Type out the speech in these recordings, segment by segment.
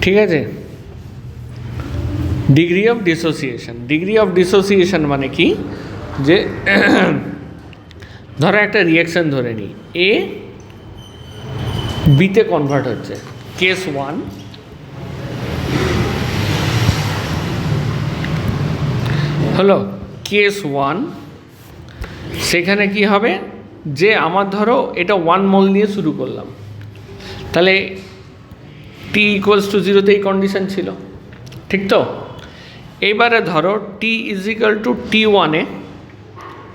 ঠিক আছে। Degree of dissociation, degree of dissociation মানে কি, যে ধরো একটা রিয়াকশান ধরে নিই, এ বিতে কনভার্ট হচ্ছে, কেস 1, হলো কেস 1, সেখানে কি হবে, যে আমার ধরো এটা 1 মোল নিয়ে শুরু করলাম, তাহলে টি ইকুয়ালস টু 0 এই কন্ডিশন ছিল, ঠিক তো। এবারে ধরো টি ইজ ইকাল টু T1,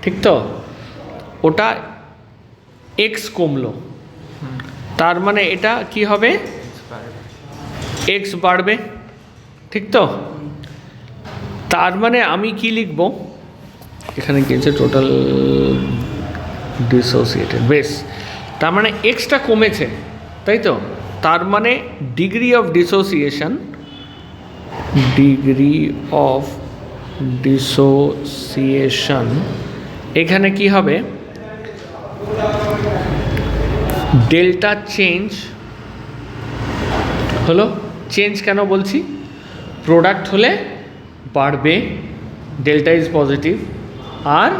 ঠিক তো, ওটা এক্স কমলো, তার মানে এটা কি হবে, এক্স বাড়বে, ঠিক তো। তার মানে আমি কি লিখব, এখানে কি আছে, টোটাল ডিসোসিয়েটেড, বেশ, তার মানে এক্সটা কমেছে, তাই তো। তার মানে degree of dissociation, degree of dissociation এখানে কি হবে, ডেল্টা চেঞ্জ হলো। চেঞ্জ কেন বলছি, প্রোডাক্ট হলে বাড়বে, ডেল্টা ইজ পজিটিভ। আর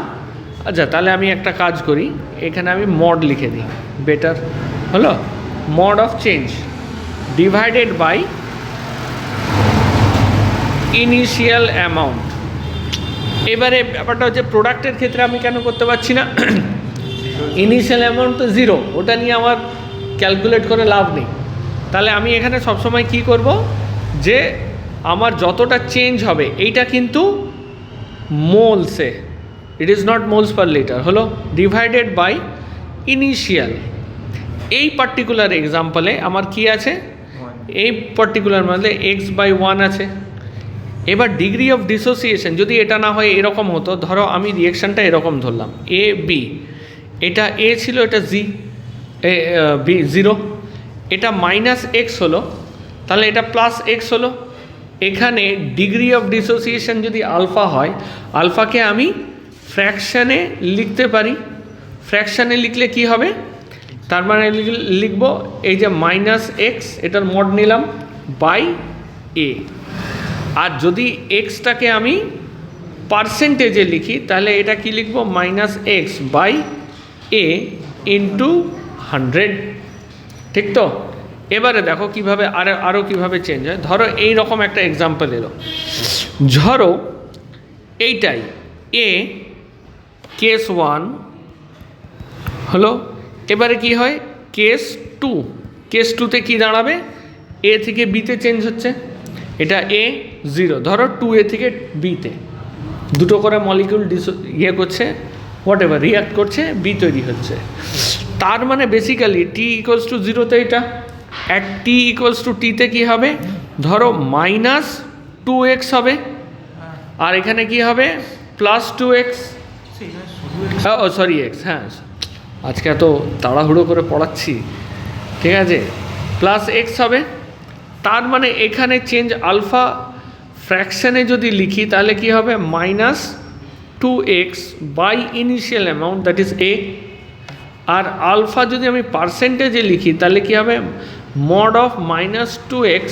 আচ্ছা, তাহলে আমি একটা কাজ করি, এখানে আমি মড লিখে দিই, বেটার হলো, mod of change divided by initial amount. এবারে ব্যাপারটা হচ্ছে, প্রোডাক্টের ক্ষেত্রে আমি কেন করতে পারছি না, ইনিশিয়াল অ্যামাউন্ট তো 0, ওটা নিয়ে আমার ক্যালকুলেট করে লাভ নেই। তাহলে আমি এখানে সবসময় কি করব, যে আমার যতটা চেঞ্জ হবে এইটা কিন্তু মোলসে, it is not moles per litre, হলো ডিভাইডেড বাই ইনিশিয়াল। এই পার্টিকুলার এক্সাম্পলে আমার কি আছে, এই পার্টিকুলার মধ্যে x/1 আছে। এবার ডিগ্রি অফ ডিসোসিয়েশন যদি এটা না হয় এরকম হতো, ধরো আমি রিয়েকশানটা এরকম ধরলাম, এ বি, এটা এ ছিল, এটা জি, বি 0, এটা -x হলো, তাহলে এটা +x হলো। এখানে ডিগ্রি অফ ডিসোসিয়েশন যদি আলফা হয়, আলফাকে আমি ফ্র্যাকশানে লিখতে পারি, ফ্র্যাকশানে লিখলে কি হবে, তার মানে লিখব এই যে -x, এটার মড নিলাম বাই এ। আর যদি এক্সটাকে আমি পার্সেন্টেজে লিখি, তাহলে এটা কি লিখব, -x/a ইন্টু 100, ঠিক তো। এবারে দেখো কিভাবে আরও কীভাবে চেঞ্জ হয়। ধরো এই রকম একটা এক্সাম্পল এলো, ধরো এইটাই এ কেস 1 হলো, এবারে কি হয়, কেস 2, কেস 2তে কী দাঁড়াবে, এ থেকে বিতে চেঞ্জ হচ্ছে, এটা এ 0, ধরো 2a থেকে বিতে দুটো করে মলিকিউল করছে, হোয়াট এভার রিয়াক্ট করছে, বি তৈরি হচ্ছে। তার মানে বেসিক্যালি টি ইকুয়ালস টু 0তে এটা, এক টি ইকুয়ালস টু টিতে কী হবে, ধরো -2x হবে, আর এখানে কি হবে +2x, ও সরি এক্স, হ্যাঁ আজকে এত তাড়াহুড়ো করে পড়াচ্ছি, ঠিক আছে, +x হবে। তার মানে এখানে চেঞ্জ আলফা ফ্র্যাকশানে যদি লিখি, তাহলে কি হবে, -2x by initial amount, that is a. আর আলফা যদি আমি পার্সেন্টেজে লিখি, তাহলে কি হবে, mod of -2x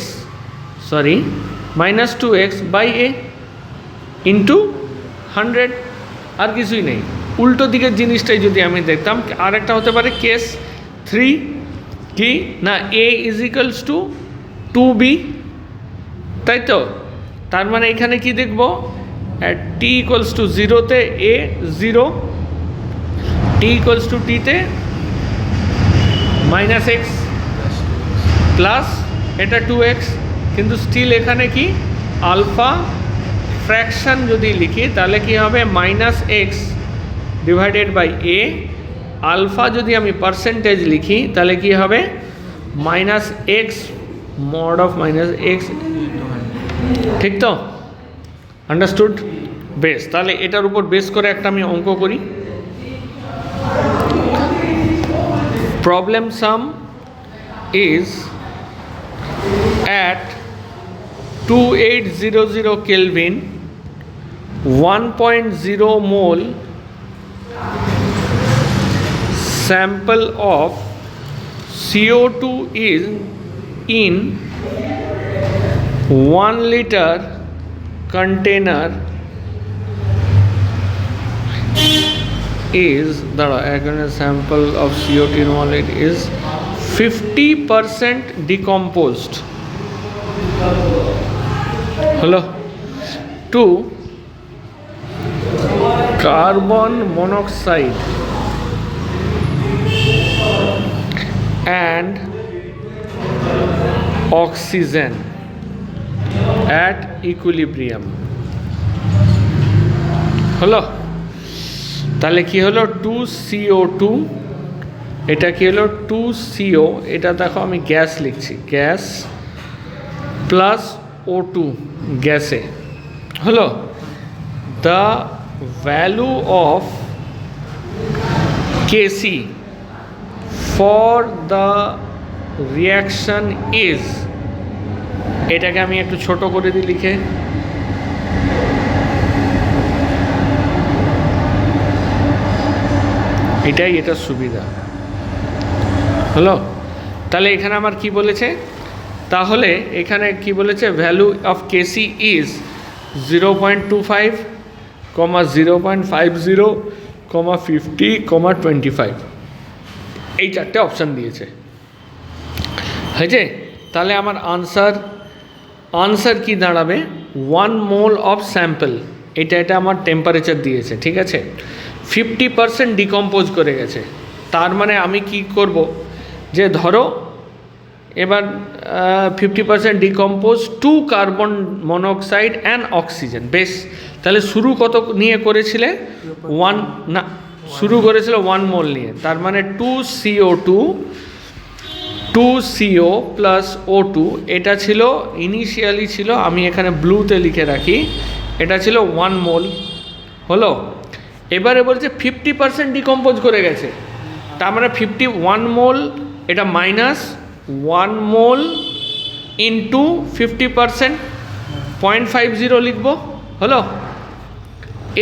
by a into 100, আর কিছুই নেই। উল্টো দিকের জিনিসটাই যদি আমি দেখতাম, আর একটা হতে পারে কেস 3, কি না, এ ইজ ইকুয়ালস টু 2b, তাই তো। তার মানে এখানে কি দেখব, টি ইকুয়ালস টু 0তে এ 0, টি ইকুয়ালস টু টিতে -x প্লাস এটা 2x, কিন্তু স্টিল এখানে কি আলফা ফ্র্যাকশান যদি লিখি, তাহলে কি হবে -x divided by a. Alpha যদি আমি পার্সেন্টেজ লিখি, তাহলে কি হবে -x মড অফ -x, ঠিক তো, আন্ডারস্টুড, বেশ। তাহলে এটার উপর বেস করে একটা আমি অঙ্ক করি। Problem some is at 2800 Kelvin, 1.0 mole sample of CO2 is in 1 liter container is the sample of CO2 in 1 liter is 50% decomposed. Hello. 2 carbon monoxide and oxygen at equilibrium. হলো, তাহলে কি হলো 2CO2, এটা কি হলো 2CO, এটা দেখো আমি গ্যাস লিখছি, গ্যাস প্লাস O2 গ্যাসে হলো। The value of Kc for the reaction is, এটাকে আমি একটু ছোট করে দিই লিখে, এটাই এটার সুবিধা হলো। তাহলে এখানে আমার কি বলেছে, তাহলে এখানে কি বলেছে, ভ্যালু অফ Kc ইজ 0.25, 0.50, 50, 25, এই চারটে অপশান দিয়েছে, হয়েছে। তাহলে আমার আনসার কি দাঁড়াবে, 1 মোল অফ স্যাম্পল, এটা আমার টেম্পারেচার দিয়েছে, ঠিক আছে, 50% ডিকম্পোজ করে গেছে। তার মানে আমি কি করব, যে ধরো এবার 50% decompose 2 carbon monoxide and oxygen, বেশ। তাহলে শুরু কত নিয়ে করেছিলে, 1 না, শুরু করেছিল 1 মোল নিয়ে, তার মানে 2CO প্লাস O2, এটা ছিল ইনিশিয়ালি ছিল, আমি এখানে ব্লুতে লিখে রাখি, এটা ছিল 1 মোল হলো। এবারে বলছে 50% ডিকম্পোজ করে গেছে, তার মানে 51 মোল, এটা মাইনাস 1 মোল ইন্টু 50%, 0.50 লিখবো হলো।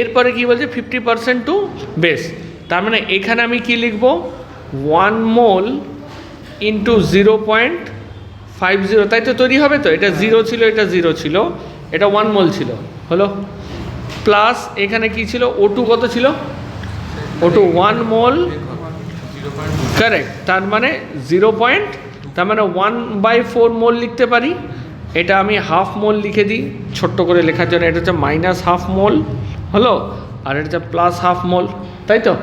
এরপরে কি বলছে 50% টু বেস, তার মানে এখানে আমি কি লিখবো, 1 মোল ইন্টু 0.50, তাই তো তৈরি হবে তো, এটা 0 ছিল, এটা 0 ছিল, এটা 1 মোল ছিল হলো, প্লাস এখানে কি ছিল, O2 কত ছিল, O2 1 মোল, কারেক্ট, তার মানে 0. তার মানে 1/4 মোল লিখতে পারি, এটা আমি হাফ মোল লিখে দিই ছোট্ট করে লেখার জন্য, এটা হচ্ছে -1/2 মোল হলো, আর এটা হচ্ছে +1/2 মোল, তাই তো।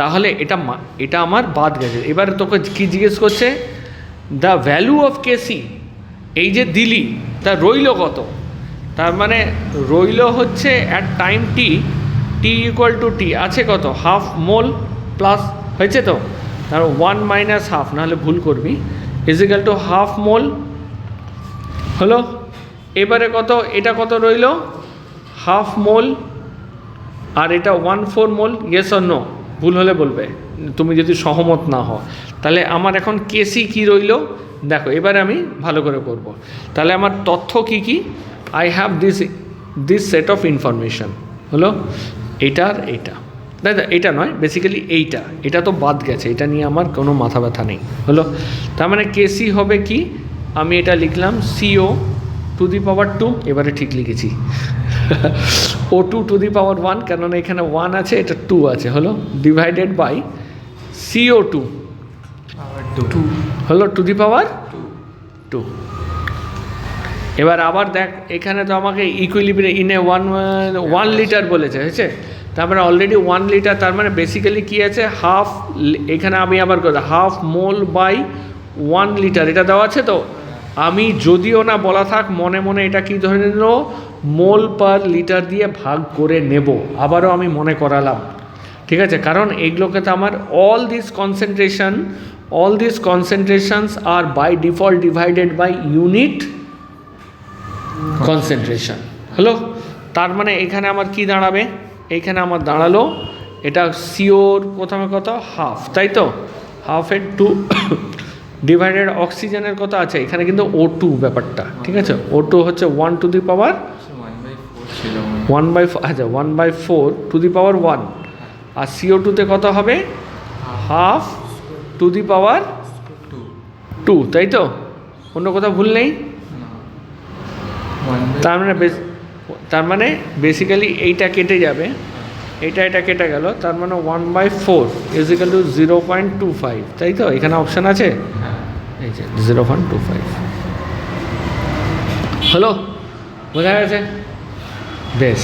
তাহলে এটা আমার বাদ গেছে। এবারে তোকে কি জিজ্ঞেস করছে, দ্য ভ্যালু অফ Kc, এই যে দিলি তা রইল কত, তার মানে রইল হচ্ছে অ্যাট টাইম t = t আছে কত, হাফ মোল প্লাস, হয়েছে তো, তার 1 - ½ নাহলে ভুল করবি, = হাফ মোল হলো। এবারে কত, এটা কত রইল, হাফ মোল, আর এটা 1/4 মোল, ইয়েস অর নো, ভুল হলে বলবে তুমি যদি সহমত না হও। তাহলে আমার এখন Kc কি রইল দেখো, এবারে আমি ভালো করে করব। তাহলে আমার তথ্য কি কি, I have this set of information হলো, এটার এটা, দাদা এটা নয়, বেসিক্যালি এটা তো বাদ গেছে, এটা নিয়ে আমার কোনো মাথা ব্যথা নেই হলো। তার মানে Kc হবে কি, আমি এটা লিখলাম CO⁻², এবারে ঠিক লিখেছি, O2⁻1, কেননা এখানে 1 আছে, এটা 2 আছে হলো, ডিভাইডেড বাই CO2 হলো টু। এবার আবার দেখ, এখানে তো আমাকে ইকুইলিব্রিয়াম ইন এ 1 লিটার বলেছে, হয়েছে, তার মানে অলরেডি 1 লিটার, তার মানে বেসিক্যালি কী আছে, হাফ, এখানে আমি আবার করে হাফ মোল বাই 1 লিটার, এটা দেওয়া আছে তো। আমি যদিও না বলা থাক, মনে মনে এটা কি ধরে নিল, মোল পার লিটার দিয়ে ভাগ করে নেব, আবারও আমি মনে করালাম, ঠিক আছে, কারণ এইগুলোকে তো আমার all these concentrations are by default divided by unit concentration হলো। তার মানে এখানে আমার কি দাঁড়াবে, এইখানে আমার দাঁড়ালো, এটা সিওর প্রথমে কত, হাফ, তাই তো, হাফের 2 ডিভাইডেড অক্সিজেনের কত আছে, এখানে কিন্তু O2 ব্যাপারটা, ঠিক আছে, O2 হচ্ছে 1/4, আচ্ছা 1/4 আর CO2-তে কত হবে, ½2, তাই তো, অন্য কথা ভুল নেই তার মানে বেসিক্যালি এইটা কেটে যাবে, এটা কেটে গেল, তার মানে 1/4 ইজিক্যাল টু 0.25, তাই তো? এখানে অপশান আছে, এই যে 0.25 হলো, বোঝা গেছে? বেশ।